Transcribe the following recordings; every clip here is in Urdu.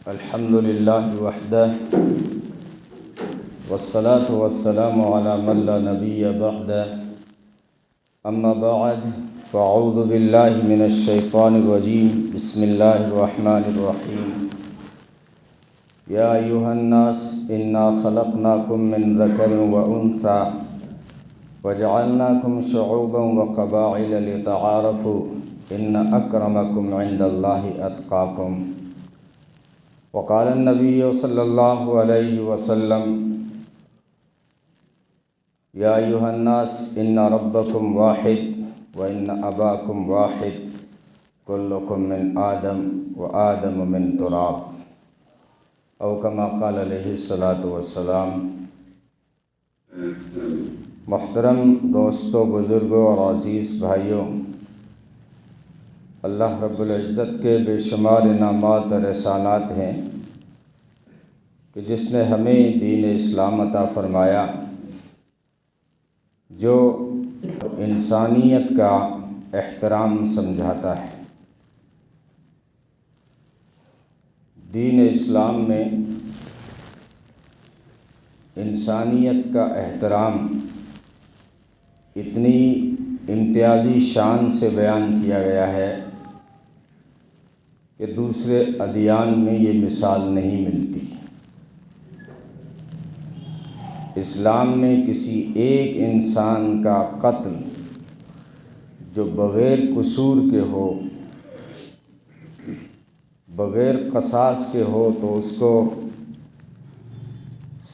الحمد لله وحده والصلاة والسلام على من لا نبي بعده أما بعد فأعوذ بالله من الشيطان الرجيم بسم الله الرحمن الرحيم يا أيها الناس إنا خلقناكم من ذكر وأنثى وجعلناكم شعوبا وقبائل لتعارفوا إن أكرمكم عند الله أتقاكم وقال النبي صلى الله عليه وسلم يا أيها الناس إن ربكم واحد وإن أباكم واحد كلكم من آدم وآدم من تراب أو كما قال عليه الصلاة والسلام۔ محترم دوستوں، بزرگوں اور عزیز بھائیوں، اللہ رب العزت کے بے شمار انعامات اور احسانات ہیں کہ جس نے ہمیں دین اسلام عطا فرمایا، جو انسانیت کا احترام سمجھاتا ہے۔ دین اسلام میں انسانیت کا احترام اتنی امتیازی شان سے بیان کیا گیا ہے کہ دوسرے ادیان میں یہ مثال نہیں ملتی۔ اسلام میں کسی ایک انسان کا قتل جو بغیر قصور کے ہو، بغیر قصاص کے ہو، تو اس کو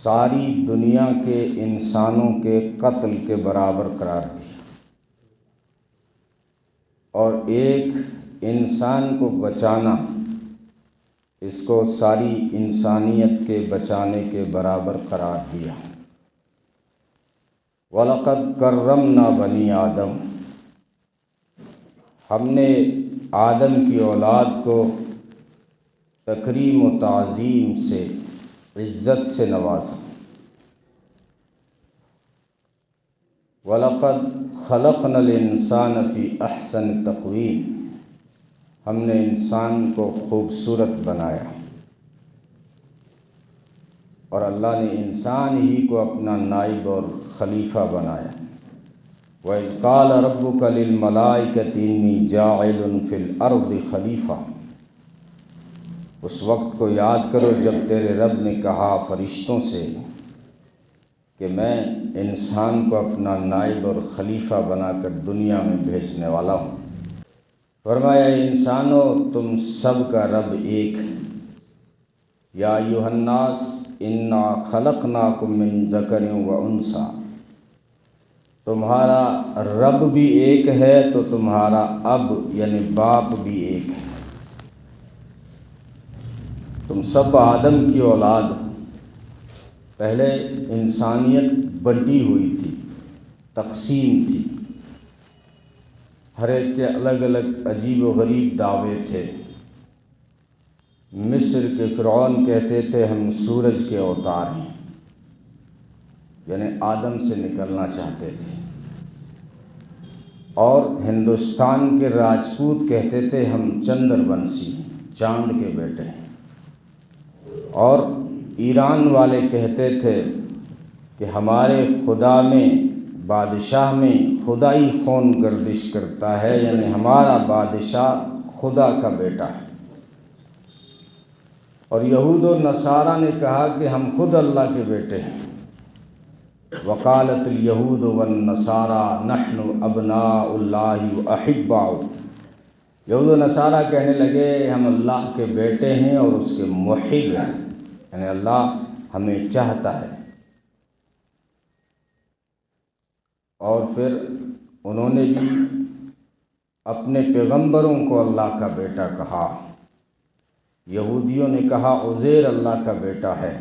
ساری دنیا کے انسانوں کے قتل کے برابر قرار دیا، اور ایک انسان کو بچانا اس کو ساری انسانیت کے بچانے کے برابر قرار دیا۔ وَلَقَدْ كَرَّمْنَا بَنِي آدم، ہم نے آدم کی اولاد کو تکریم و تعظیم سے، عزت سے نوازا۔ وَلَقَدْ خَلَقْنَا الْإِنسَانَ فِي أَحْسَنِ تَقْوِيمٍ، ہم نے انسان کو خوبصورت بنایا، اور اللہ نے انسان ہی کو اپنا نائب اور خلیفہ بنایا۔ وَإِذْ قَالَ رَبُّكَ لِلْمَلَائِكَةِ إِنِّي جَاعِلٌ فِي الْأَرْضِ خلیفہ، اس وقت کو یاد کرو جب تیرے رب نے کہا فرشتوں سے کہ میں انسان کو اپنا نائب اور خلیفہ بنا کر دنیا میں بھیجنے والا ہوں۔ فرمایا انسانوں، تم سب کا رب ایک ہے۔ یا ایھا الناس انا خلقناکم من ذکر و انثی، تمہارا رب بھی ایک ہے تو تمہارا اب یعنی باپ بھی ایک ہے۔ تم سب آدم کی اولاد ہو۔ پہلے انسانیت بنٹی ہوئی تھی، تقسیم تھی، ہر ایک کے الگ الگ عجیب و غریب دعوے تھے۔ مصر کے فرعون کہتے تھے ہم سورج کے اوتار ہیں، یعنی آدم سے نکلنا چاہتے تھے، اور ہندوستان کے راجپوت کہتے تھے ہم چندر ونشی ہیں، چاند کے بیٹے ہیں، اور ایران والے کہتے تھے کہ ہمارے خدا میں، بادشاہ میں خدائی خون گردش کرتا ہے، یعنی ہمارا بادشاہ خدا کا بیٹا ہے۔ اور یہود و نصارہ نے کہا کہ ہم خود اللہ کے بیٹے ہیں۔ وقالت الیہود والنصارى نحن ابناء اللہ واحباؤہ، یہود و نصارہ کہنے لگے ہم اللہ کے بیٹے ہیں اور اس کے محب ہیں، یعنی اللہ ہمیں چاہتا ہے۔ اور پھر انہوں نے بھی اپنے پیغمبروں کو اللہ کا بیٹا کہا۔ یہودیوں نے کہا عزیر اللہ کا بیٹا ہے،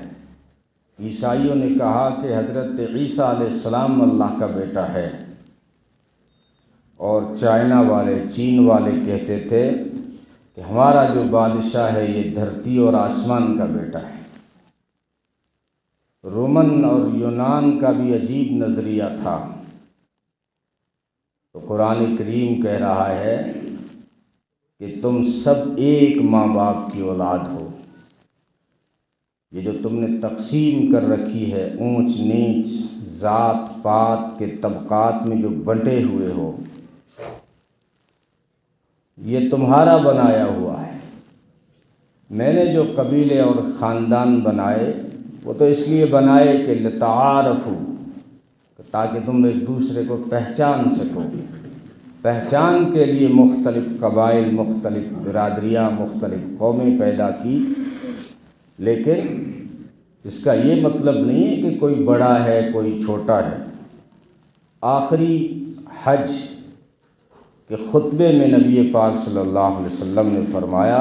عیسائیوں نے کہا کہ حضرت عیسیٰ علیہ السلام اللہ کا بیٹا ہے، اور چائنا والے، چین والے کہتے تھے کہ ہمارا جو بادشاہ ہے یہ دھرتی اور آسمان کا بیٹا ہے۔ رومن اور یونان کا بھی عجیب نظریہ تھا۔ تو قرآن کریم کہہ رہا ہے کہ تم سب ایک ماں باپ کی اولاد ہو۔ یہ جو تم نے تقسیم کر رکھی ہے اونچ نیچ ذات پات کے طبقات میں جو بنٹے ہوئے ہو، یہ تمہارا بنایا ہوا ہے۔ میں نے جو قبیلے اور خاندان بنائے وہ تو اس لیے بنائے کہ لتعارفوا، تاکہ تم ایک دوسرے کو پہچان سکو۔ پہچان کے لیے مختلف قبائل، مختلف برادریاں، مختلف قومیں پیدا کی، لیکن اس کا یہ مطلب نہیں ہے کہ کوئی بڑا ہے کوئی چھوٹا ہے۔ آخری حج کے خطبے میں نبی پاک صلی اللہ علیہ وسلم نے فرمایا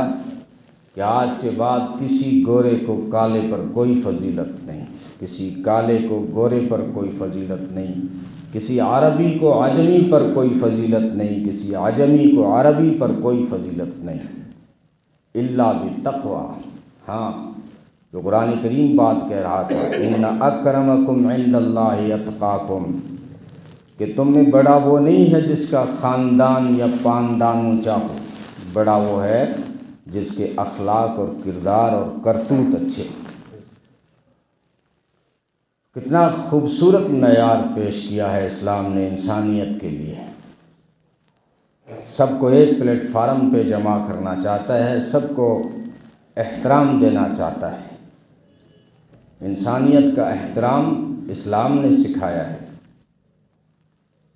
کہ آج کے بعد کسی گورے کو کالے پر کوئی فضیلت نہیں، کسی کالے کو گورے پر کوئی فضیلت نہیں، کسی عربی کو عجمی پر کوئی فضیلت نہیں، کسی عجمی کو عربی پر کوئی فضیلت نہیں، الا بالتقوی۔ ہاں، جو قرآن کریم بات کہہ رہا تھا، ان اکرمکم عند اللہ اتقاکم، کہ تم میں بڑا وہ نہیں ہے جس کا خاندان یا خاندان اونچا ہو، بڑا وہ ہے جس کے اخلاق اور کردار اور کرتوت اچھے۔ کتنا خوبصورت معیار پیش کیا ہے اسلام نے انسانیت کے لیے۔ سب کو ایک پلیٹ فارم پہ جمع کرنا چاہتا ہے، سب کو احترام دینا چاہتا ہے۔ انسانیت کا احترام اسلام نے سکھایا ہے،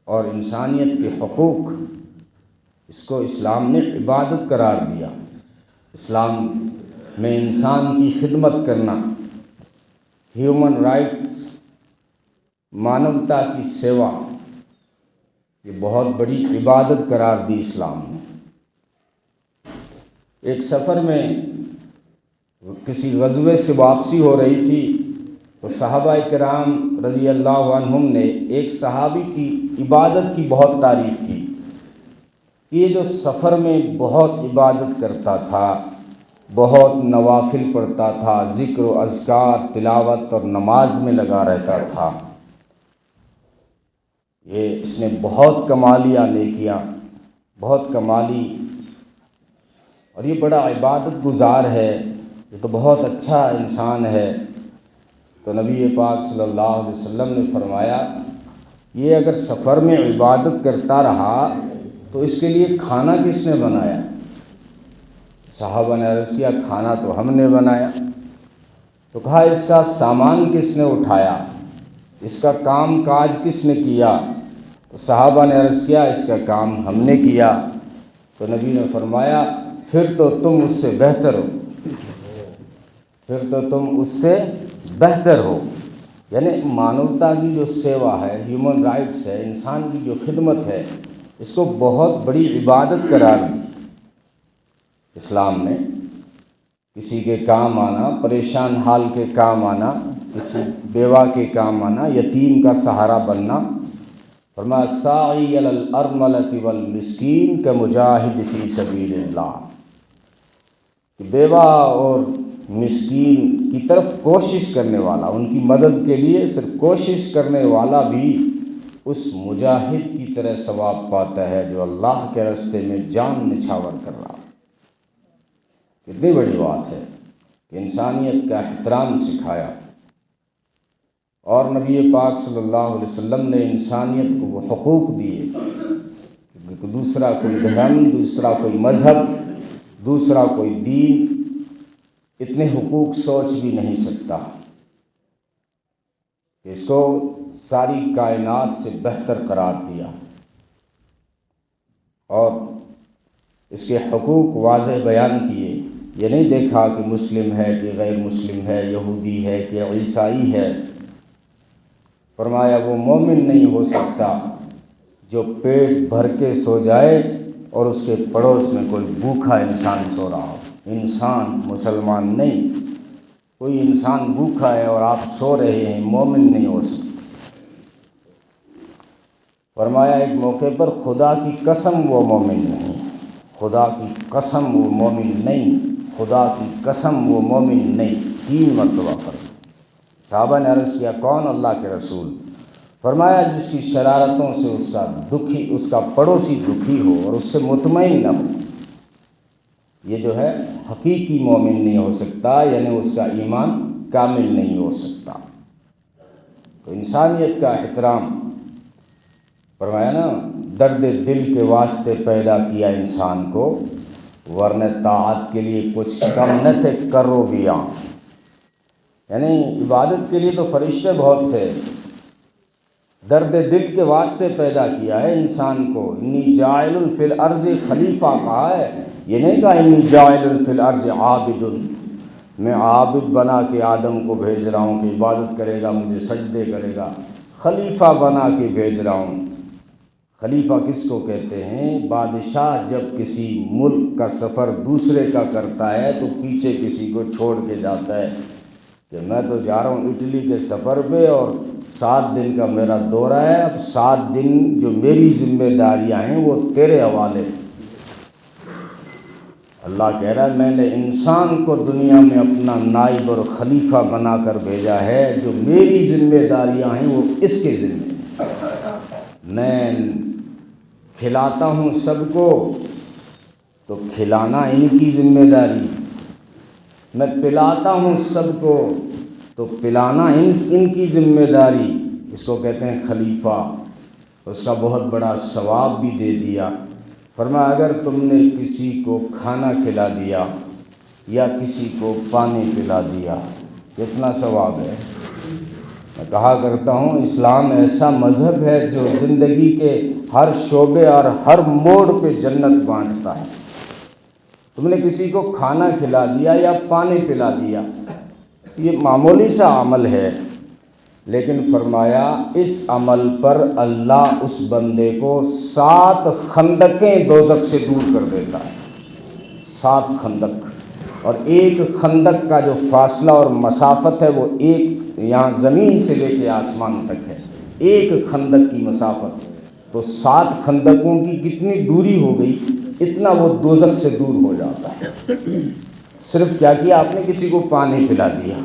اور انسانیت کے حقوق، اس کو اسلام نے عبادت قرار دیا۔ اسلام میں انسان کی خدمت کرنا، ہیومن رائٹس، مانوتا کی سیوا، یہ بہت بڑی عبادت قرار دی اسلام نے۔ ایک سفر میں کسی غزوے سے واپسی ہو رہی تھی تو صحابہ کرام رضی اللہ عنہم نے ایک صحابی کی عبادت کی بہت تعریف کی۔ یہ جو سفر میں بہت عبادت کرتا تھا، بہت نوافل پڑھتا تھا، ذکر و اذکار، تلاوت اور نماز میں لگا رہتا تھا، یہ اس نے بہت کمالیہ نیکیاں، بہت کمالی، اور یہ بڑا عبادت گزار ہے، یہ تو بہت اچھا انسان ہے۔ تو نبی پاک صلی اللہ علیہ وسلم نے فرمایا، یہ اگر سفر میں عبادت کرتا رہا تو اس کے لیے کھانا کس نے بنایا؟ صحابہ نے عرض کیا، کھانا تو ہم نے بنایا۔ تو کہا، اس کا سامان کس نے اٹھایا؟ اس کا کام کاج کس نے کیا؟ تو صحابہ نے عرض کیا، اس کا کام ہم نے کیا۔ تو نبی نے فرمایا، پھر تو تم اس سے بہتر ہو، پھر تو تم اس سے بہتر ہو۔ یعنی مانوتا کی جو سیوا ہے، ہیومن رائٹس ہے، انسان کی جو خدمت ہے، اس کو بہت بڑی عبادت قرار دی اسلام نے۔ کسی کے کام آنا، پریشان حال کے کام آنا، کسی بیوہ کے کام آنا، یتیم کا سہارا بننا۔ فرمایا، ساعی علی الارملۃ والمسکین کمجاہد فی سبیل اللہ، کہ بیوہ اور مسکین کی طرف کوشش کرنے والا، ان کی مدد کے لیے صرف کوشش کرنے والا بھی اس مجاہد کی طرح ثواب پاتا ہے جو اللہ کے راستے میں جان نچھاور کر رہا۔ کتنی بڑی بات ہے کہ انسانیت کا احترام سکھایا، اور نبی پاک صلی اللہ علیہ وسلم نے انسانیت کو وہ حقوق دیے کہ دوسرا کوئی دھرم، دوسرا کوئی مذہب، دوسرا کوئی دین اتنے حقوق سوچ بھی نہیں سکتا، کہ اس کو ساری کائنات سے بہتر قرار دیا، اور اس کے حقوق واضح بیان کیے۔ یہ نہیں دیکھا کہ مسلم ہے کہ غیر مسلم ہے، یہودی ہے کہ عیسائی ہے۔ فرمایا، وہ مومن نہیں ہو سکتا جو پیٹ بھر کے سو جائے اور اس کے پڑوس میں کوئی بھوکا انسان سو رہا ہو۔ انسان، مسلمان نہیں، کوئی انسان بھوکا ہے اور آپ سو رہے ہیں، مومن نہیں ہو سکتا۔ فرمایا ایک موقع پر، خدا کی قسم وہ مومن نہیں، خدا کی قسم وہ مومن نہیں، خدا کی قسم وہ مومن نہیں، 3 مرتبہ پر۔ صحابہ نے عرض کیا، کون؟ اللہ کے رسول۔ فرمایا، جس کی شرارتوں سے اس کا پڑوسی دکھی ہو اور اس سے مطمئن نہ ہو، یہ جو ہے حقیقی مومن نہیں ہو سکتا، یعنی اس کا ایمان کامل نہیں ہو سکتا۔ تو انسانیت کا احترام، فرمایا نا درد دل کے واسطے پیدا کیا انسان کو، ورنہ طاعت کے لیے کچھ کم نہ تھے کرو بیاں، یعنی عبادت کے لیے تو فرشتے بہت تھے، درد دل کے واسطے پیدا کیا ہے انسان کو۔ انی جاعل فی الارض خلیفہ کہا ہے، یہ نہیں کہا انی جاعل فی الارض عابد، میں عابد بنا کے آدم کو بھیج رہا ہوں کہ عبادت کرے گا، مجھے سجدے کرے گا، خلیفہ بنا کے بھیج رہا ہوں۔ خلیفہ کس کو کہتے ہیں؟ بادشاہ جب کسی ملک کا سفر دوسرے کا کرتا ہے تو پیچھے کسی کو چھوڑ کے جاتا ہے کہ میں تو جا رہا ہوں اٹلی کے سفر پہ اور 7 دن کا میرا دورہ ہے، اب 7 دن جو میری ذمہ داریاں ہیں وہ تیرے حوالے۔ اللہ کہہ رہا ہے میں نے انسان کو دنیا میں اپنا نائب اور خلیفہ بنا کر بھیجا ہے، جو میری ذمہ داریاں ہیں وہ اس کے ذمہ۔ میں کھلاتا ہوں سب کو تو کھلانا ان کی ذمہ داری، میں پلاتا ہوں سب کو تو پلانا ان کی ذمہ داری۔ اس کو کہتے ہیں خلیفہ، اس کا بہت بڑا ثواب بھی دے دیا۔ فرمایا اگر تم نے کسی کو کھانا کھلا دیا یا کسی کو پانی پلا دیا، کتنا ثواب ہے۔ میں کہا کرتا ہوں اسلام ایسا مذہب ہے جو زندگی کے ہر شعبے اور ہر موڑ پہ جنت بانٹتا ہے۔ تم نے کسی کو کھانا کھلا دیا یا پانی پلا دیا، یہ معمولی سا عمل ہے، لیکن فرمایا اس عمل پر اللہ اس بندے کو 7 خندقیں دوزخ سے دور کر دیتا ہے۔ 7 خندق، اور ایک خندق کا جو فاصلہ اور مسافت ہے وہ ایک یہاں زمین سے لے کے آسمان تک ہے، ایک خندق کی مسافت، تو 7 خندقوں کی کتنی دوری ہو گئی، اتنا وہ دوزخ سے دور ہو جاتا ہے۔ صرف کیا کیا آپ نے؟ کسی کو پانی پلا دیا،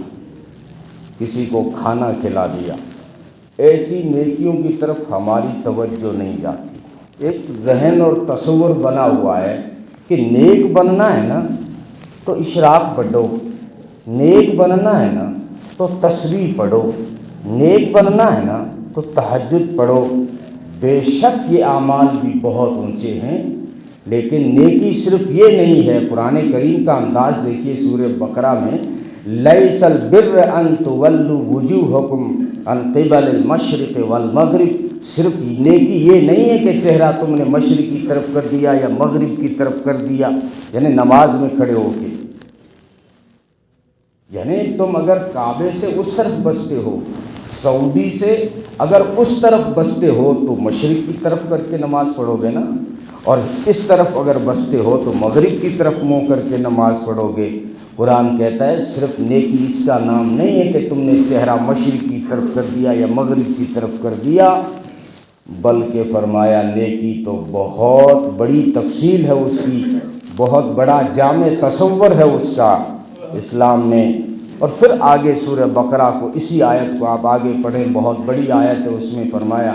کسی کو کھانا کھلا دیا۔ ایسی نیکیوں کی طرف ہماری توجہ نہیں جاتی۔ ایک ذہن اور تصور بنا ہوا ہے کہ نیک بننا ہے نا تو اشراق پڑھو، نیک بننا ہے نا تو تسبیح پڑھو، نیک بننا ہے نا تو تہجد پڑھو۔ بے شک یہ اعمال بھی بہت اونچے ہیں، لیکن نیکی صرف یہ نہیں ہے۔ قرآن کریم کا انداز دیکھیے سورہ بقرہ میں، لیس البر ان تولوا وجوہکم عن قبل المشرق والمغرب، صرف نیکی یہ نہیں ہے کہ چہرہ تم نے مشرق کی طرف کر دیا یا مغرب کی طرف کر دیا، یعنی نماز میں کھڑے ہو کے، یعنی تم اگر کعبے سے اس طرف بستے ہو، سعودی سے اگر اس طرف بستے ہو تو مشرق کی طرف کر کے نماز پڑھو گے نا، اور اس طرف اگر بستے ہو تو مغرب کی طرف منہ کر کے نماز پڑھو گے۔ قرآن کہتا ہے صرف نیکی اس کا نام نہیں ہے کہ تم نے چہرہ مشرق کی طرف کر دیا یا مغرب کی طرف کر دیا، بلکہ فرمایا نیکی تو بہت بڑی تفصیل ہے اس کی، بہت بڑا جامع تصور ہے اس کا اسلام میں۔ اور پھر آگے سورہ بقرہ کو، اسی آیت کو آپ آگے پڑھیں، بہت بڑی آیت ہے، اس میں فرمایا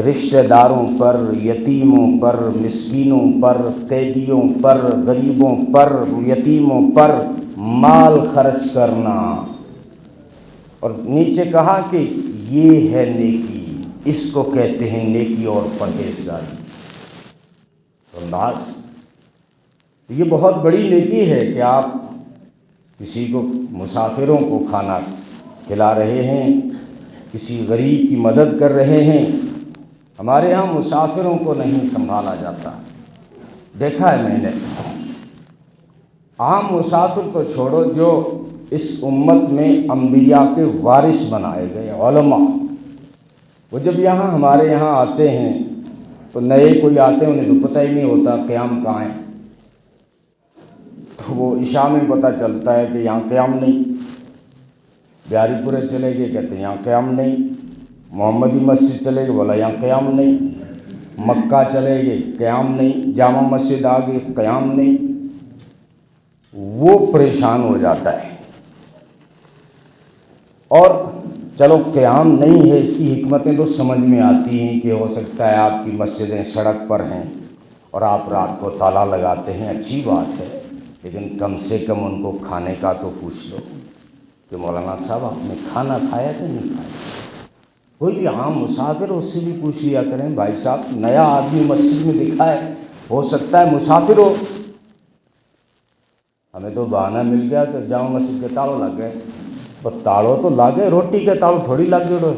رشتہ داروں پر، یتیموں پر، مسکینوں پر، قیدیوں پر، غریبوں پر، یتیموں پر مال خرچ کرنا، اور نیچے کہا کہ یہ ہے نیکی، اس کو کہتے ہیں نیکی اور پرہیزگاری۔ انداز یہ بہت بڑی نیکی ہے کہ آپ کسی کو، مسافروں کو کھانا کھلا رہے ہیں، کسی غریب کی مدد کر رہے ہیں۔ ہمارے ہاں مسافروں کو نہیں سنبھالا جاتا، دیکھا ہے میں نے۔ عام مسافر تو چھوڑو، جو اس امت میں انبیاء کے وارث بنائے گئے علماء، وہ جب یہاں ہمارے یہاں آتے ہیں تو نئے کوئی آتے ہیں، انہیں تو پتہ ہی نہیں ہوتا قیام کہاں ہے، تو وہ عشاء میں پتہ چلتا ہے کہ یہاں قیام نہیں۔ بیاری پورے چلے گئے، کہتے ہیں یہاں قیام نہیں۔ محمدی مسجد چلے گئے، بولا یہاں قیام نہیں۔ مکہ چلے گئے، قیام نہیں۔ جامع مسجد آ گئے، قیام نہیں۔ وہ پریشان ہو جاتا ہے۔ اور چلو قیام نہیں ہے، اس کی حکمتیں تو سمجھ میں آتی ہیں کہ ہو سکتا ہے آپ کی مسجدیں سڑک پر ہیں اور آپ رات کو تالا لگاتے ہیں، اچھی بات ہے، لیکن کم سے کم ان کو کھانے کا تو پوچھ لو۔ کہ مولانا صاحب آپ نے کھانا کھایا کہ نہیں کھایا؟ کوئی بھی عام مسافر اس سے بھی پوچھ لیا کریں، بھائی صاحب نیا آدمی مسجد میں دکھا ہے، ہو سکتا ہے مسافر ہو، ہمیں تو بہانہ مل گیا کہ جاؤ مسجد کے تاڑو لگ گئے، تو تاڑو تو لگے، روٹی کے تاڑو تھوڑی لگ گئے۔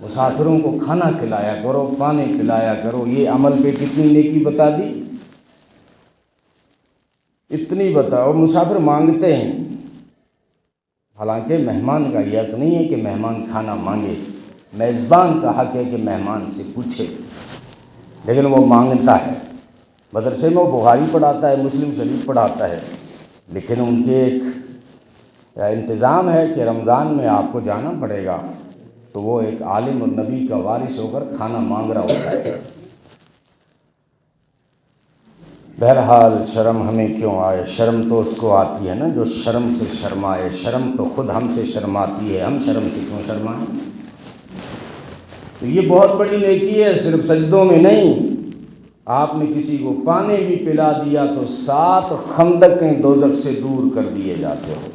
مسافروں کو کھانا کھلایا کرو، پانی پلایا کرو، یہ عمل پہ کتنی نیکی بتا دی، اتنی بتاؤ۔ مسافر مانگتے ہیں، حالانکہ مہمان کا یہ حق نہیں ہے کہ مہمان کھانا مانگے، میزبان کا حق ہے کہ مہمان سے پوچھے، لیکن وہ مانگتا ہے۔ مدرسے میں وہ بخاری پڑھاتا ہے، مسلم شریف پڑھاتا ہے، لیکن ان کے ایک انتظام ہے کہ رمضان میں آپ کو جانا پڑے گا، تو وہ ایک عالم اور نبی کا وارث ہو کر کھانا مانگ رہا ہوتا ہے۔ بہرحال شرم ہمیں کیوں آئے؟ شرم تو اس کو آتی ہے نا جو شرم سے شرمائے، شرم تو خود ہم سے شرماتی ہے، ہم شرم سے کیوں شرمائیں؟ تو یہ بہت بڑی نیکی ہے، صرف سجدوں میں نہیں۔ آپ نے کسی کو پانی بھی پلا دیا تو 7 خندقیں دوزخ سے دور کر دیے جاتے ہو۔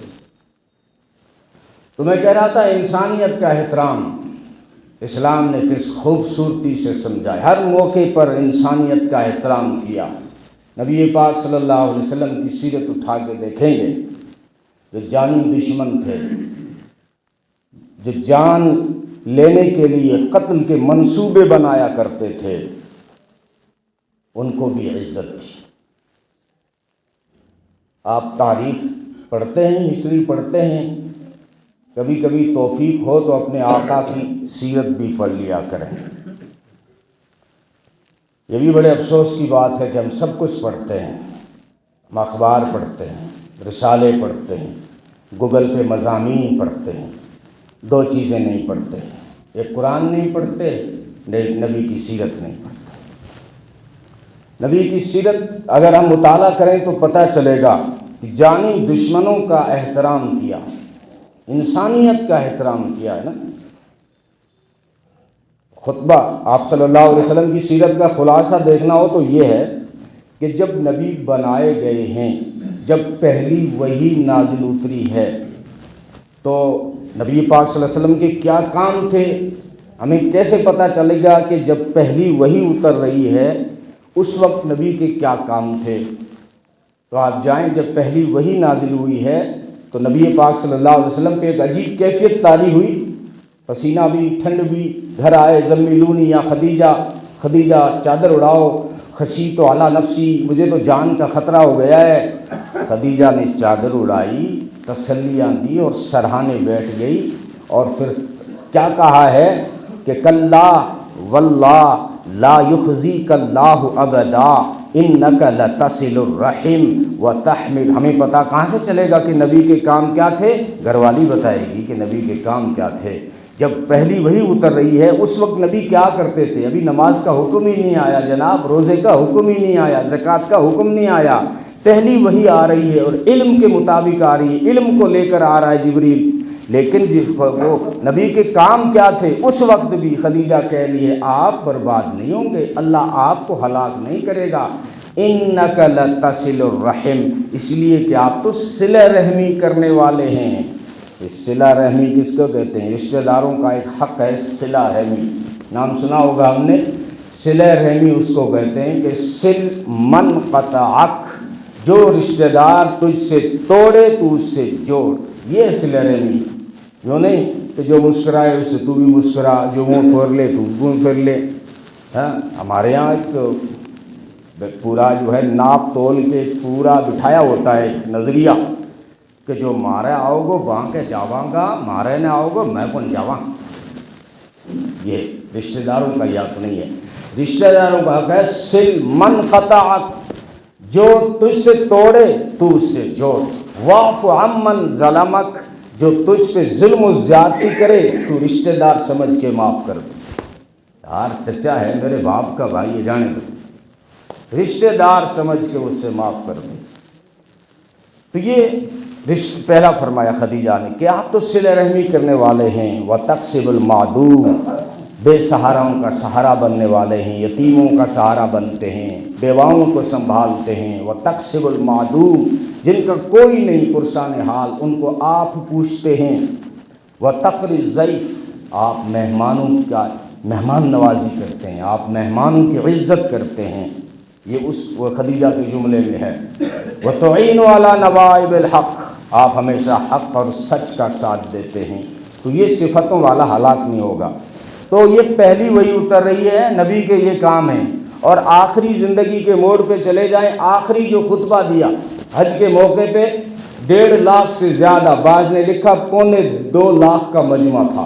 تو میں کہہ رہا تھا انسانیت کا احترام اسلام نے کس خوبصورتی سے سمجھا ہے، ہر موقع پر انسانیت کا احترام کیا۔ نبی پاک صلی اللہ علیہ وسلم کی سیرت اٹھا کے دیکھیں گے، جو جانی دشمن تھے، جو جان لینے کے لیے قتل کے منصوبے بنایا کرتے تھے، ان کو بھی عزت تھی۔ آپ تاریخ پڑھتے ہیں، ہسٹری پڑھتے ہیں، کبھی کبھی توفیق ہو تو اپنے آقا کی سیرت بھی پڑھ لیا کریں۔ یہ بھی بڑے افسوس کی بات ہے کہ ہم سب کچھ پڑھتے ہیں، ہم اخبار پڑھتے ہیں، رسالے پڑھتے ہیں، گوگل پہ مضامین پڑھتے ہیں، 2 چیزیں نہیں پڑھتے، ایک قرآن نہیں پڑھتے، ایک نبی کی سیرت نہیں پڑھتے۔ نبی کی سیرت اگر ہم مطالعہ کریں تو پتہ چلے گا کہ جانی دشمنوں کا احترام کیا، انسانیت کا احترام کیا ہے نا۔ خطبہ آپ صلی اللہ علیہ وسلم کی سیرت کا خلاصہ دیکھنا ہو تو یہ ہے کہ جب نبی بنائے گئے ہیں، جب پہلی وحی نازل اتری ہے، تو نبی پاک صلی اللہ علیہ وسلم کے کیا کام تھے؟ ہمیں کیسے پتہ چلے گا کہ جب پہلی وحی اتر رہی ہے اس وقت نبی کے کیا کام تھے؟ تو آپ جائیں، جب پہلی وحی نازل ہوئی ہے تو نبی پاک صلی اللہ علیہ وسلم پہ ایک عجیب کیفیت طاری ہوئی، پسینہ بھی، ٹھنڈ بھی، گھر آئے زمیلونی یا خدیجہ چادر اڑاؤ، خشیت علی نفسی، مجھے تو جان کا خطرہ ہو گیا ہے۔ خدیجہ نے چادر اڑائی، تسلیاں دی اور سرہانے بیٹھ گئی، اور پھر کیا کہا ہے کہ کلا واللہ لا یخزیک اللہ ابدا انک لتصل الرحم وتحمل۔ ہمیں پتہ کہاں سے چلے گا کہ نبی کے کام کیا تھے؟ گھر والی بتائے گی کہ نبی کے کام کیا تھے۔ جب پہلی وحی اتر رہی ہے اس وقت نبی کیا کرتے تھے؟ ابھی نماز کا حکم ہی نہیں آیا جناب، روزے کا حکم ہی نہیں آیا، زکوٰۃ کا حکم نہیں آیا، پہلی وحی آ رہی ہے اور علم کے مطابق آ رہی ہے، علم کو لے کر آ رہا ہے جبریل۔ لیکن وہ نبی کے کام کیا تھے؟ اس وقت بھی خدیجہ کہہ لیے آپ برباد نہیں ہوں گے، اللہ آپ کو ہلاک نہیں کرے گا، انک لتصل الرحم، اس لیے کہ آپ تو صلہ رحمی کرنے والے ہیں۔ صلہ رحمی کس کو کہتے ہیں؟ رشتہ داروں کا ایک حق ہے صلہ رحمی، نام سنا ہوگا ہم نے۔ صلہ رحمی اس کو کہتے ہیں کہ صل من قطعک، جو رشتہ دار تجھ سے توڑے تو اس سے جوڑ، یہ صلہ رحمی۔ جو نہیں کہ جو مسکرائے اس سے تو بھی مسکرا، جو منہ پھیر لے تو منہ پھیر لے۔ ہمارے یہاں ایک پورا جو ہے ناپ تول کے پورا بٹھایا ہوتا ہے ایک نظریہ کہ جو مارے آؤ گو وہاں کے جاواں گا، مارے نہ آؤ گو میں کون جاواں۔ یہ رشتہ داروں کا حق نہیں ہے، رشتہ داروں کا حق ہے صل من قطعک، جو تجھ سے توڑے تو اس سے جوڑ، واعف عمن ظلمک، جو تجھ پہ ظلم و زیادتی کرے تو رشتہ دار سمجھ کے معاف کر دے۔ یار چچا ہے میرے باپ کا بھائی، یہ جانے دو، رشتہ دار سمجھ کے اس سے معاف کر دے۔ تو یہ پہلا فرمایا خدیجہ نے کہ آپ تو صلہ رحمی کرنے والے ہیں، وتکسب المعدوم، بے سہاراؤں کا سہارا بننے والے ہیں، یتیموں کا سہارا بنتے ہیں، بیواؤں کو سنبھالتے ہیں، وتکسب المعدوم، جن کا کوئی نہیں پرسان حال، ان کو آپ پوچھتے ہیں۔ وَتَقْرِ الضَّيْفَ، آپ مہمانوں کا مہمان نوازی کرتے ہیں، آپ مہمانوں کی عزت کرتے ہیں، یہ اس خدیجہ کے جملے میں ہے۔ وَتُعِينُ عَلَى نَوَائِبِ الْحَقِّ، آپ ہمیشہ حق اور سچ کا ساتھ دیتے ہیں، تو یہ صفتوں والا ہلاک نہیں ہوگا۔ تو یہ پہلی وہی اتر رہی ہے، نبی کے یہ کام ہیں۔ اور آخری زندگی کے موڑ پہ چلے جائیں، آخری جو خطبہ دیا حج کے موقع پہ 1.5 لاکھ سے زیادہ، بعض نے لکھا 2.25 لاکھ کا مجمع تھا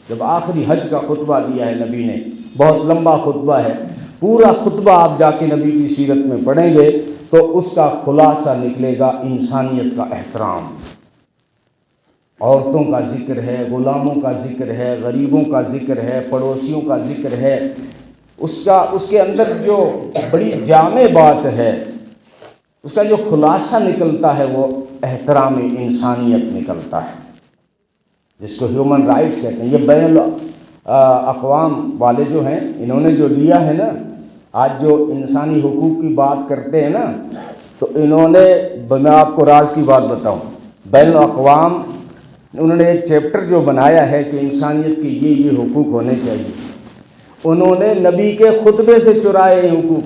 جب آخری حج کا خطبہ دیا ہے نبی نے۔ بہت لمبا خطبہ ہے، پورا خطبہ آپ جا کے نبی کی سیرت میں پڑھیں گے تو اس کا خلاصہ نکلے گا انسانیت کا احترام۔ عورتوں کا ذکر ہے، غلاموں کا ذکر ہے، غریبوں کا ذکر ہے، پڑوسیوں کا ذکر ہے۔ اس کے اندر جو بڑی جامع بات ہے، اس کا جو خلاصہ نکلتا ہے وہ احترام انسانیت نکلتا ہے، جس کو ہیومن رائٹس کہتے ہیں۔ یہ بین الاقوام والے جو ہیں، انہوں نے جو لیا ہے نا، آج جو انسانی حقوق کی بات کرتے ہیں نا، تو انہوں نے، میں آپ کو راز کی بات بتاؤں، بین الاقوام انہوں نے ایک چیپٹر جو بنایا ہے کہ انسانیت کے یہ حقوق ہونے چاہیے، انہوں نے نبی کے خطبے سے چرائے ہیں حقوق۔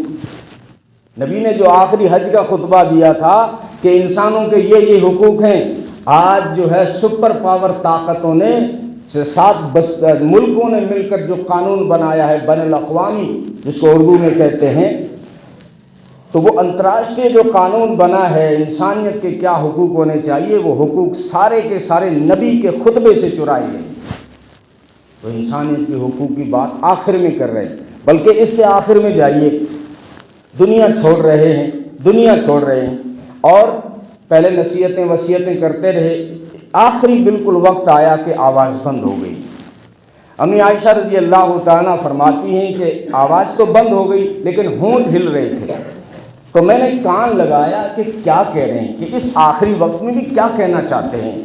نبی نے جو آخری حج کا خطبہ دیا تھا کہ انسانوں کے یہ حقوق ہیں، آج جو ہے سپر پاور طاقتوں نے 7 ملکوں نے مل کر جو قانون بنایا ہے بین الاقوامی، جس کو اردو میں کہتے ہیں، تو وہ انتراشٹریہ جو قانون بنا ہے انسانیت کے کیا حقوق ہونے چاہیے، وہ حقوق سارے کے سارے نبی کے خطبے سے چرائے گئے۔ تو انسانیت کے حقوق کی بات آخر میں کر رہے ہیں، بلکہ اس سے آخر میں جائیے، دنیا چھوڑ رہے ہیں اور پہلے نصیحتیں وصیتیں کرتے رہے، آخری بالکل وقت آیا کہ آواز بند ہو گئی۔ امی عائشہ رضی اللہ تعالیٰ فرماتی ہیں کہ آواز تو بند ہو گئی لیکن ہونٹ ہل رہے تھے، تو میں نے کان لگایا کہ کیا کہہ رہے ہیں، کہ اس آخری وقت میں بھی کیا کہنا چاہتے ہیں۔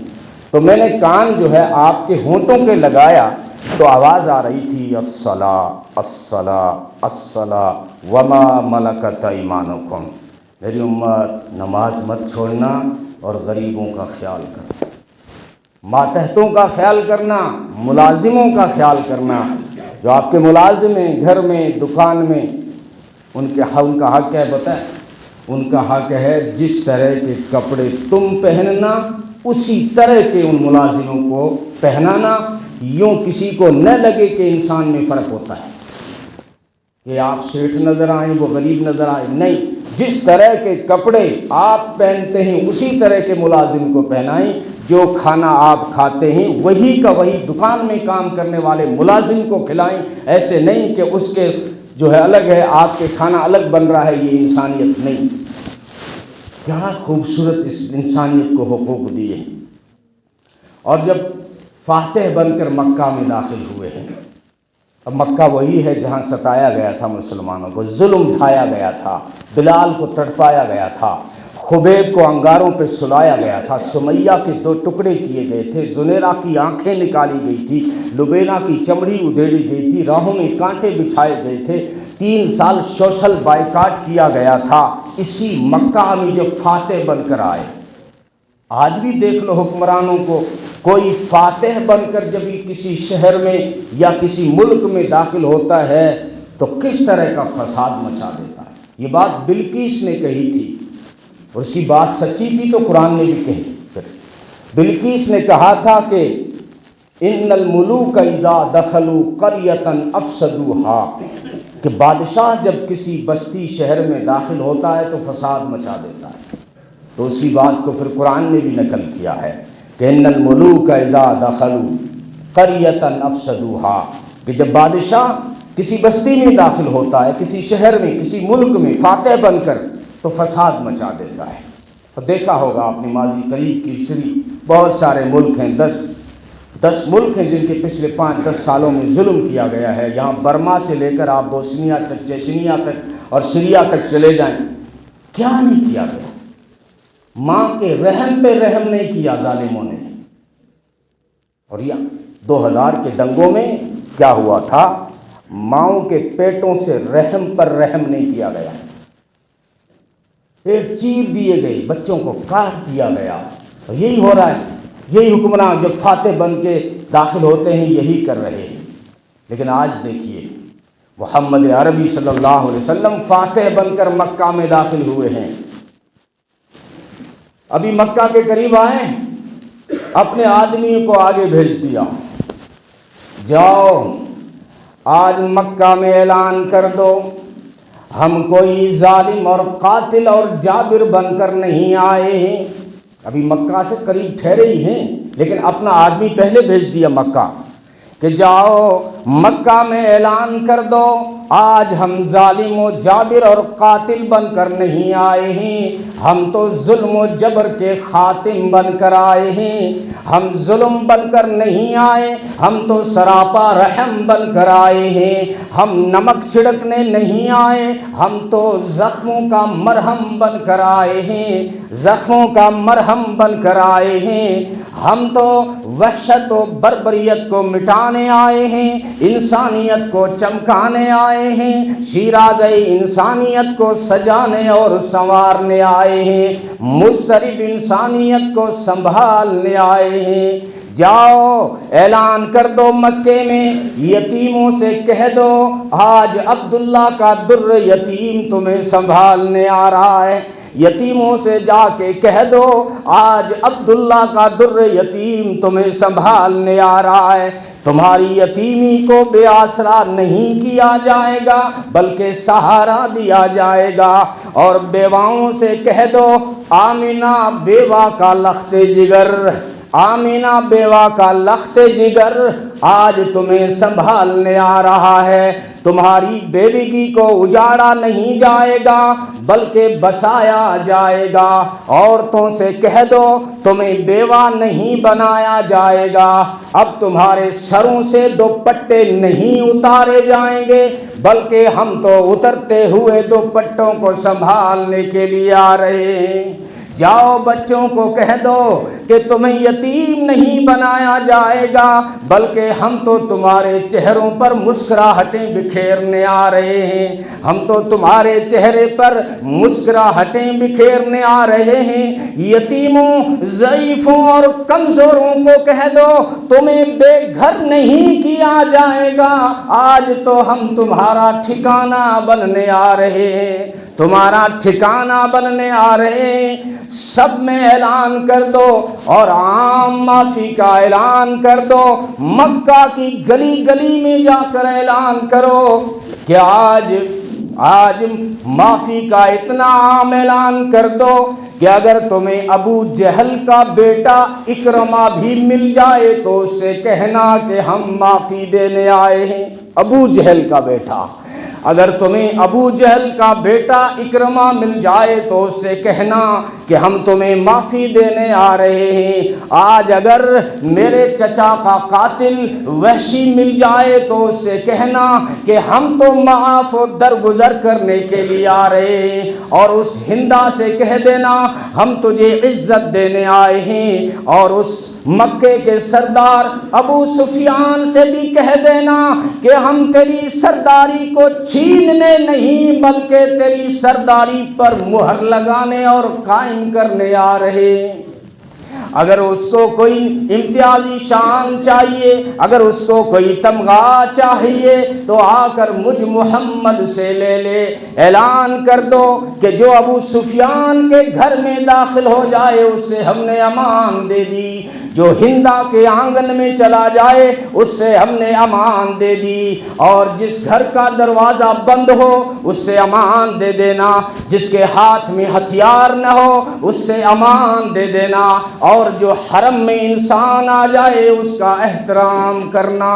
تو میں نے کان جو ہے آپ کے ہونٹوں کے لگایا تو آواز آ رہی تھی، الصلاۃ الصلاۃ الصلاۃ وما ملکت ایمانکم، میری امت نماز مت چھوڑنا اور غریبوں کا خیال کرنا، ماتحتوں کا خیال کرنا، ملازموں کا خیال کرنا، جو آپ کے ملازم ہیں گھر میں دکان میں، ان کا حق ہے بتائیں، ان کا حق ہے جس طرح کے کپڑے تم پہننا اسی طرح کے ان ملازموں کو پہنانا، یوں کسی کو نہ لگے کہ انسان میں فرق ہوتا ہے، کہ آپ سیٹھ نظر آئیں وہ غریب نظر آئے، نہیں، جس طرح کے کپڑے آپ پہنتے ہیں اسی طرح کے ملازم کو پہنائیں، جو کھانا آپ کھاتے ہیں وہی کا وہی دکان میں کام کرنے والے ملازم کو کھلائیں، ایسے نہیں کہ اس کے جو ہے الگ ہے آپ کے کھانا الگ بن رہا ہے، یہ انسانیت نہیں۔ کیا خوبصورت اس انسانیت کو حقوق دیے ہیں۔ اور جب فاتح بن کر مکہ میں داخل ہوئے ہیں، اب مکہ وہی ہے جہاں ستایا گیا تھا مسلمانوں کو، ظلم ڈھایا گیا تھا، بلال کو تڑپایا گیا تھا، خبیب کو انگاروں پہ سلایا گیا تھا، سمیہ کے 2 ٹکڑے کیے گئے تھے، زنیرہ کی آنکھیں نکالی گئی تھی، لبینہ کی چمڑی ادھیڑی گئی تھی، راہوں میں کانٹے بچھائے گئے تھے، 3 سال سوشل بائیکاٹ کیا گیا تھا، اسی مکہ میں جب فاتح بن کر آئے۔ آج بھی دیکھ لو حکمرانوں کو، کوئی فاتح بن کر جب کسی شہر میں یا کسی ملک میں داخل ہوتا ہے تو کس طرح کا فساد مچا دیتا ہے۔ یہ بات بلقیس نے کہی تھی اور اس کی بات سچی تھی تو قرآن نے بھی کہی۔ بلقیس نے کہا تھا کہ ان الملوک اذا دخلوا قریۃ افسدوها، کہ بادشاہ جب کسی بستی شہر میں داخل ہوتا ہے تو فساد مچا دیتا ہے۔ تو اس کی بات کو پھر قرآن نے بھی نقل کیا ہے کہ ان الملوک اذا دخلوا قریۃ افسدوها، کہ جب بادشاہ کسی بستی میں داخل ہوتا ہے، کسی شہر میں، کسی ملک میں فاتح بن کر، تو فساد مچا دیتا ہے۔ تو دیکھا ہوگا آپ نے ماضی قریب کی ہسٹری، بہت سارے ملک ہیں، 10 ملک ہیں جن کے پچھلے 5-10 سالوں میں ظلم کیا گیا ہے۔ یہاں برما سے لے کر آپ بوسنیا تک، چیچنیا تک اور سیریا تک چلے جائیں، کیا نہیں کیا گیا؟ ماں کے رحم پہ رحم نہیں کیا ظالموں نے۔ اور یہ 2000 کے دنگوں میں کیا ہوا تھا؟ ماؤں کے پیٹوں سے رحم پر رحم نہیں کیا گیا۔ پیٹ چیر دیے گئے، بچوں کو کاٹ دیا گیا. اور یہی ہو رہا ہے، یہی حکمراں جو فاتح بن کے داخل ہوتے ہیں یہی کر رہے ہیں. لیکن آج دیکھیے محمد عربی صلی اللہ علیہ وسلم فاتح بن کر مکہ میں داخل ہوئے ہیں. ابھی مکہ کے قریب آئے، اپنے آدمی کو آگے بھیج دیا، جاؤ آج مکہ میں اعلان کر دو ہم کوئی ظالم اور قاتل اور جابر بن کر نہیں آئے ہیں. ابھی مکہ سے قریب ٹھہرے ہی ہیں، لیکن اپنا آدمی پہلے بھیج دیا مکہ کہ جاؤ مکہ میں اعلان کر دو آج ہم ظالم و جابر اور قاتل بن کر نہیں آئے ہیں، ہم تو ظلم و جبر کے خاتم بن کر آئے ہیں. ہم ظلم بن کر نہیں آئے، ہم تو سراپا رحم بن کر آئے ہیں. ہم نمک چھڑکنے نہیں آئے، ہم تو زخموں کا مرہم بن کر آئے ہیں، زخموں کا مرہم بن کر آئے ہیں. ہم تو وحشت و بربریت کو مٹانے آئے ہیں، انسانیت کو چمکانے آئے ہیں، شیرازہ انسانیت کو سجانے اور سنوارنے آئے ہیں، مضطرب انسانیت کو سنبھالنے آئے ہیں. جاؤ اعلان کر دو مکے میں، یتیموں سے کہہ دو آج عبداللہ کا در یتیم تمہیں سنبھالنے آ رہا ہے. یتیموں سے جا کے کہہ دو آج عبداللہ کا در یتیم تمہیں سنبھالنے آ رہا ہے. تمہاری یتیمی کو بے آسرا نہیں کیا جائے گا بلکہ سہارا دیا جائے گا. اور بیواؤں سے کہہ دو آمینہ بیوہ کا لخت جگر، آمینہ بیوہ کا لخت جگر آج تمہیں سنبھالنے آ رہا ہے. تمہاری بیوگی کو اجاڑا نہیں جائے گا بلکہ بسایا جائے گا. عورتوں سے کہہ دو تمہیں بیوہ نہیں بنایا جائے گا. اب تمہارے سروں سے دوپٹے نہیں اتارے جائیں گے بلکہ ہم تو اترتے ہوئے دوپٹوں کو سنبھالنے کے لیے آ رہے ہیں. جاؤ بچوں کو کہہ دو کہ تمہیں یتیم نہیں بنایا جائے گا بلکہ ہم تو تمہارے چہروں پر مسکراہٹیں بکھیرنے آ رہے ہیں. ہم تو تمہارے چہرے پر مسکراہٹیں بکھیرنے آ رہے ہیں. یتیموں، ضعیفوں اور کمزوروں کو کہہ دو تمہیں بے گھر نہیں کیا جائے گا. آج تو ہم تمہارا ٹھکانہ بننے آ رہے ہیں، تمہارا ٹھکانہ بننے آ رہے ہیں. سب میں اعلان کر دو اور عام معافی کا اعلان کر دو. مکہ کی گلی گلی میں جا کر اعلان کرو کہ آج معافی کا اتنا عام اعلان کر دو کہ اگر تمہیں ابو جہل کا بیٹا اکرمہ بھی مل جائے تو اس سے کہنا کہ ہم معافی دینے آئے ہیں. ابو جہل کا بیٹا، اگر تمہیں ابو جہل کا بیٹا اکرمہ مل جائے تو اس سے کہنا کہ ہم تمہیں معافی دینے آ رہے ہیں. آج اگر میرے چچا کا قاتل وحشی مل جائے تو اس سے کہنا کہ ہم تو معاف و درگزر کرنے کے لیے آ رہے ہیں. اور اس ہندا سے کہہ دینا ہم تجھے عزت دینے آئے ہیں. اور اس مکے کے سردار ابو سفیان سے بھی کہہ دینا کہ ہم تیری سرداری کو چھیننے نہیں بلکہ تیری سرداری پر مہر لگانے اور قائم کرنے آ رہے ہیں. اگر اس کو کوئی امتیازی شان چاہیے، اگر اس کو کوئی تمغہ چاہیے تو آ کر مجھ محمد سے لے لے. اعلان کر دو کہ جو ابو سفیان کے گھر میں داخل ہو جائے اس سے ہم نے امان دے دی، جو ہندا کے آنگن میں چلا جائے اس سے ہم نے امان دے دی. اور جس گھر کا دروازہ بند ہو اس سے امان دے دینا، جس کے ہاتھ میں ہتھیار نہ ہو اس سے امان دے دینا. اور جو حرم میں انسان آ جائے اس کا احترام کرنا.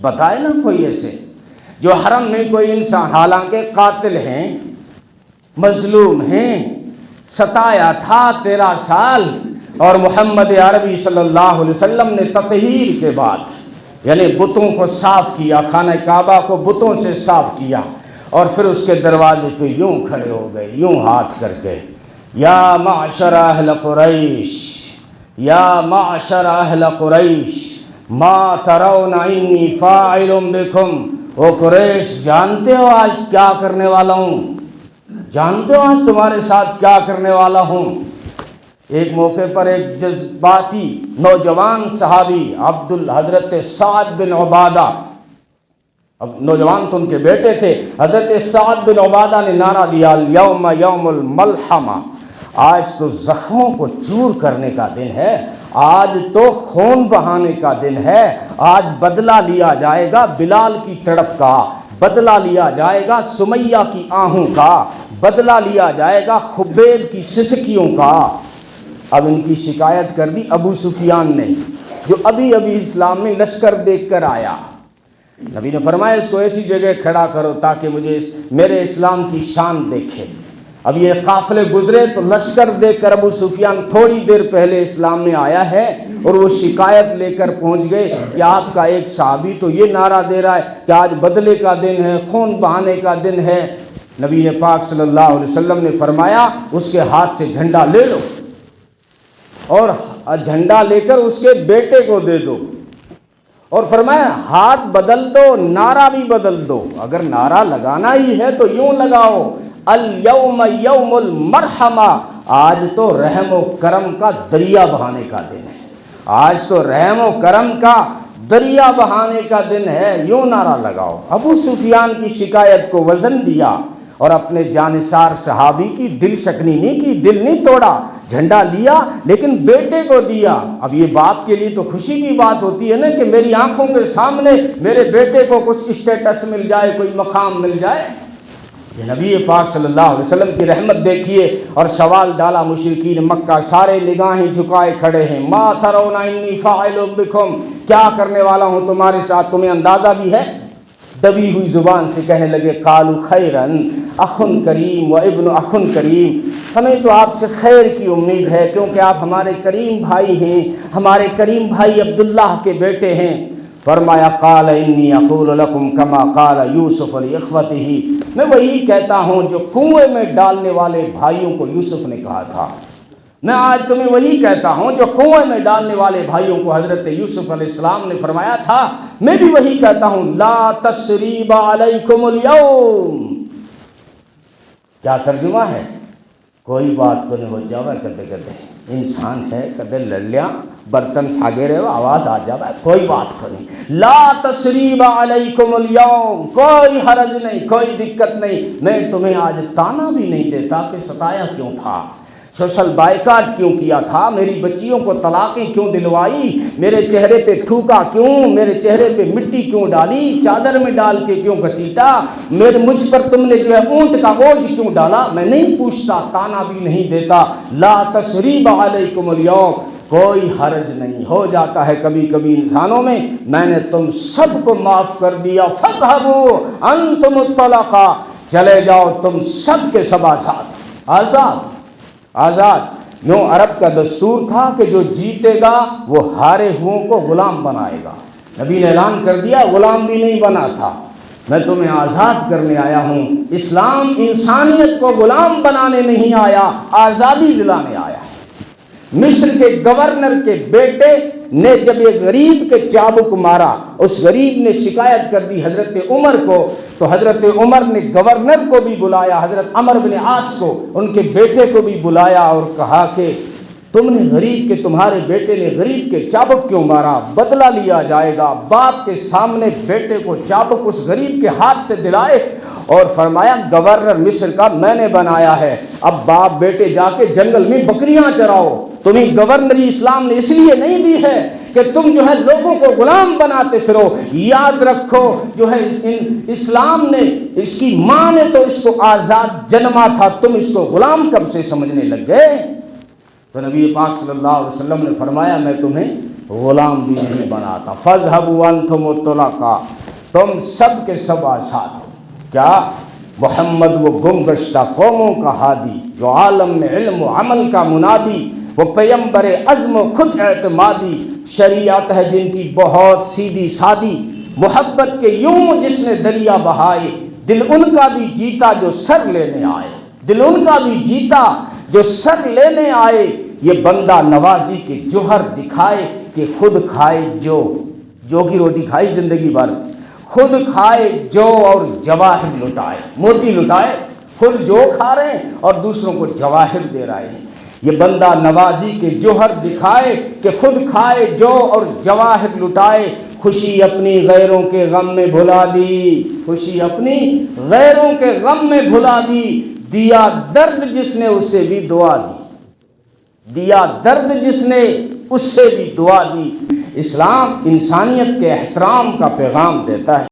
بتائے نا کوئی ایسے جو حرم میں کوئی انسان حالانکہ قاتل ہیں، مظلوم ہیں، ستایا تھا 13 سال، اور محمد عربی صلی اللہ علیہ وسلم نے تطہیر کے بعد یعنی بتوں کو صاف کیا، خانہ کعبہ کو بتوں سے صاف کیا، اور پھر اس کے دروازے پہ یوں کھڑے ہو گئے، یوں ہاتھ کر کے، یا معشر اہل قریش، یا معشر اہل قریش ما ترون انی فاعل بکم. او قریش، جانتے ہو آج کیا کرنے والا ہوں؟ جانتے ہو آج تمہارے ساتھ کیا کرنے والا ہوں؟ ایک موقع پر ایک جذباتی نوجوان صحابی حضرت سعد بن عبادہ، اب نوجوان تو ان کے بیٹے تھے، حضرت سعد بن عبادہ نے نعرہ دیا الیوم یوم الملحمہ، آج تو زخموں کو چور کرنے کا دن ہے، آج تو خون بہانے کا دن ہے، آج بدلہ لیا جائے گا بلال کی تڑپ کا، بدلہ لیا جائے گا سمیہ کی آہوں کا، بدلہ لیا جائے گا خبیب کی سسکیوں کا۔ اب ان کی شکایت کر دی ابو سفیان نے، جو ابھی اسلام میں لشکر دیکھ کر آیا۔ نبی نے فرمایا اس کو ایسی جگہ کھڑا کرو تاکہ مجھے میرے اسلام کی شان دیکھے۔ اب یہ قافلے گزرے تو لشکر دیکھ کر ابو سفیان تھوڑی دیر پہلے اسلام میں آیا ہے، اور وہ شکایت لے کر پہنچ گئے کہ آپ کا ایک صحابی تو یہ نعرہ دے رہا ہے کہ آج بدلے کا دن ہے، خون بہانے کا دن ہے۔ نبی نے پاک صلی اللہ علیہ وسلم نے فرمایا اس کے ہاتھ سے جھنڈا لے لو اور جھنڈا لے کر اس کے بیٹے کو دے دو، اور فرمایا ہاتھ بدل دو، نعرہ بھی بدل دو، اگر نعرہ لگانا ہی ہے تو یوں لگاؤ الیوم یوم المرحمہ، آج تو رحم و کرم کا دریا بہانے کا دن ہے، آج تو رحم و کرم کا دریا بہانے کا دن ہے، یوں نعرہ لگاؤ۔ ابو سفیان کی شکایت کو وزن دیا اور اپنے جانثار صحابی کی دل شکنی نہیں کی، دل نہیں توڑا، جھنڈا لیا لیکن بیٹے کو دیا۔ اب یہ باپ کے لیے تو خوشی کی بات ہوتی ہے نا کہ میری آنکھوں کے سامنے میرے بیٹے کو کچھ اسٹیٹس مل جائے، کوئی مقام مل جائے۔ یہ نبی پاک صلی اللہ علیہ وسلم کی رحمت دیکھیے، اور سوال ڈالا مشرکین مکہ، سارے نگاہیں جھکائے کھڑے ہیں، ما ترون انی فاعل بکم، کیا کرنے والا ہوں تمہارے ساتھ، تمہیں اندازہ بھی ہے؟ دبی ہوئی زبان سے کہنے لگے قالوا خیرن اخ کریم و ابن اخ کریم، ہمیں تو آپ سے خیر کی امید ہے کیونکہ آپ ہمارے کریم بھائی ہیں، ہمارے کریم بھائی عبداللہ کے بیٹے ہیں۔ فرمایا قال انی اقول لکم کما قال یوسف لاخوتہ، میں وہی کہتا ہوں جو کنویں میں ڈالنے والے بھائیوں کو یوسف نے کہا تھا، میں آج تمہیں وہی کہتا ہوں جو کنویں میں ڈالنے والے بھائیوں کو حضرت یوسف علیہ السلام نے فرمایا تھا، میں بھی وہی کہتا ہوں لا تثریب علیکم الیوم۔ کیا ترجمہ ہے؟ کوئی بات کو نہیں ہو جاوے، کدے انسان ہے، کدے لڑ لیا برتن ساگے رہے آواز آ جاوے، کوئی بات کو نہیں، لا تثریب علیکم الیوم، کوئی حرج نہیں، کوئی دقت نہیں، میں تمہیں آج تانا بھی نہیں دیتا کہ ستایا کیوں تھا، سوشل بائیکاٹ کیوں کیا تھا، میری بچیوں کو طلاقیں کیوں دلوائی، میرے چہرے پہ تھوکا کیوں، میرے چہرے پہ مٹی کیوں ڈالی، چادر میں ڈال کے کیوں گھسیٹا، مجھ پر تم نے جو ہے اونٹ کا بوجھ کیوں ڈالا، میں نہیں پوچھتا، تانا بھی نہیں دیتا، لا تثریب علیکم الیوم، کوئی حرج نہیں، ہو جاتا ہے کبھی کبھی انسانوں میں نے تم سب کو معاف کر دیا، فاذهبوا انتم الطلقاء، چلے جاؤ تم سب کے سب آزاد۔ یوں عرب کا دستور تھا کہ جو جیتے گا وہ ہارے ہوں کو غلام بنائے گا، نبی نے اعلان کر دیا غلام بھی نہیں بنا تھا، میں تمہیں آزاد کرنے آیا ہوں، اسلام انسانیت کو غلام بنانے نہیں آیا، آزادی دلانے آیا ہے۔ مصر کے گورنر کے بیٹے نے جب ایک غریب کے چابک مارا، اس غریب نے شکایت کر دی حضرت عمر کو، تو حضرت عمر نے گورنر کو بھی بلایا، حضرت عمرو بن عاص کو، ان کے بیٹے کو بھی بلایا اور کہا کہ تم نے غریب کے، تمہارے بیٹے نے غریب کے چابک کیوں مارا، بدلہ لیا جائے گا۔ باپ کے سامنے بیٹے کو چابک اس غریب کے ہاتھ سے دلائے اور فرمایا گورنر مصر کا میں نے بنایا ہے، اب باپ بیٹے جا کے جنگل میں بکریاں چراؤ، تمہیں گورنری اسلام نے اس لیے نہیں دی ہے کہ تم جو ہے لوگوں کو غلام بناتے پھرو۔ یاد رکھو جو ہے اسلام نے، اس کی ماں نے تو اس کو آزاد جنما تھا، تم اس کو غلام کب سے سمجھنے لگ گئے؟ تو نبی پاک صلی اللہ علیہ وسلم نے فرمایا میں تمہیں غلام بھی نہیں بناتا، فاذهبوا انتم الطلقاء، تم سب کے سب آزاد ہو۔ کیا محمد وہ گم گشتہ قوموں کا ہادی، جو عالم میں علم و عمل کا منادی، وہ پیمبر عزم و خود اعتمادی، شریعت ہے جن کی بہت سیدھی سادی، محبت کے یوں جس نے دریا بہائے، دل ان کا بھی جیتا جو سر لینے آئے، دل ان کا بھی جیتا جو سر لینے آئے، یہ بندہ نوازی کے جوہر دکھائے کہ خود کھائے جو کی روٹی کھائی زندگی بھر، خود کھائے جو اور جواہر لٹائے، موتی لٹائے خود جو کھا رہے ہیں اور دوسروں کو جواہر دے رہے ہیں۔ یہ بندہ نوازی کے جوہر دکھائے کہ خود کھائے جو اور جواہر لٹائے، خوشی اپنی غیروں کے غم میں بھلا دی، خوشی اپنی غیروں کے غم میں بھلا دی، دیا درد جس نے اس سے بھی دعا دی، دیا درد جس نے اس سے بھی دعا دی۔ اسلام انسانیت کے احترام کا پیغام دیتا ہے۔